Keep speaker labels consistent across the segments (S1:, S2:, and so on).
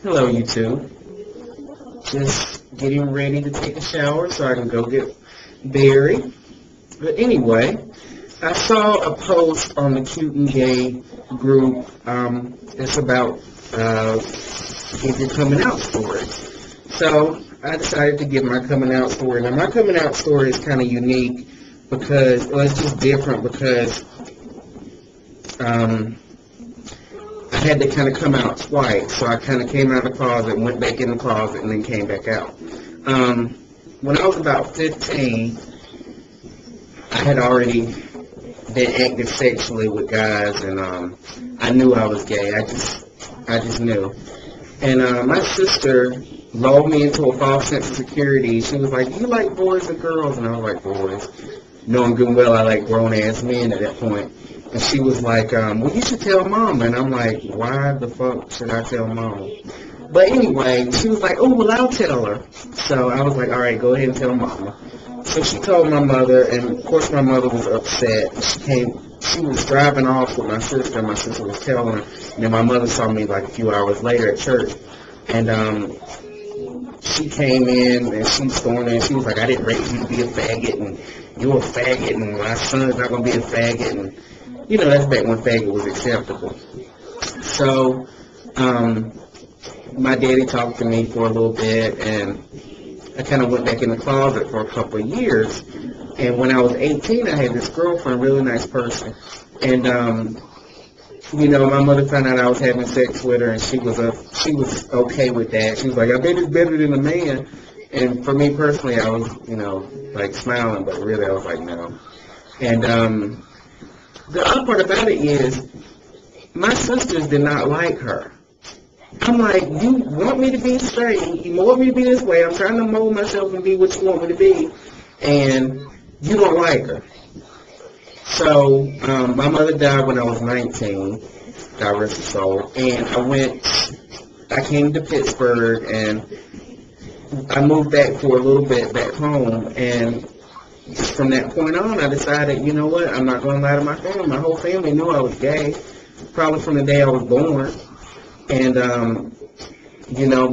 S1: Hello, YouTube. Just getting ready to take a shower so I can go get buried. But anyway, I saw a post on the Cute and Gay group. It's about give your coming out story. So I decided to give my coming out story. Now, my coming out story is kind of unique because, well, it's just different because um, I had to kind of come out twice. So I kind of came out of the closet, went back in the closet, and then came back out. Um, when I was about 15, I had already been active sexually with guys, and I knew I was gay. I just knew. And my sister lulled me into a false sense of security. She was like, "Do you like boys or girls?" And I was like, "Boys," knowing good and well I like grown-ass men at that point. And she was like, "Well, you should tell Mama." And I'm like, "Why the fuck should I tell Mama?" But anyway, she was like, "Oh, well, I'll tell her." So I was like, "All right, go ahead and tell Mama." So she told my mother, and of course my mother was upset. She was driving off with my sister, and my sister was telling her. And then my mother saw me like a few hours later at church, and she came in and she stormed in. She was like, "I didn't raise you to be a faggot, and you're a faggot, and my son's not gonna be a faggot." And that's back when faggot was acceptable. So my daddy talked to me for a little bit, and I kind of went back in the closet for a couple of years. And when I was 18, I had this girlfriend, really nice person. And, my mother found out I was having sex with her, and she was okay with that. She was like, "I bet it's better than a man." And for me personally, I was, like smiling, but really I was like, no. And the other part about it is my sisters did not like her. I'm like, "You want me to be straight, you want me to be this way, I'm trying to mold myself and be what you want me to be, and you don't like her." So, my mother died when I was 19, God rest her soul, and I came to Pittsburgh, and I moved back for a little bit back home, and just from that point on, I decided, you know what, I'm not going to lie to my family. My whole family knew I was gay, probably from the day I was born. And,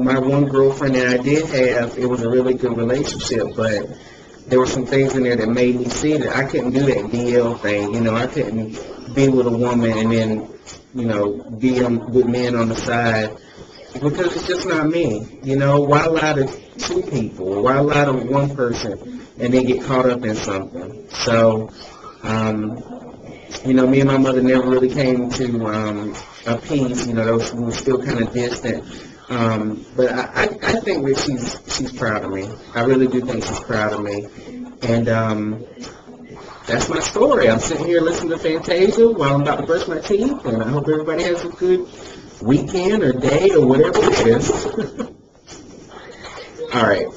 S1: my one girlfriend that I did have, it was a really good relationship, but there were some things in there that made me see that I couldn't do that DL thing. I couldn't be with a woman and then, be with men on the side because it's just not me. Why lie to two people? Why lie to one person and then get caught up in something? So, me and my mother never really came to a peace. We were still kind of distant. But I think that she's proud of me. I really do think she's proud of me. And that's my story. I'm sitting here listening to Fantasia while I'm about to brush my teeth, and I hope everybody has a good weekend or day or whatever it is. All right.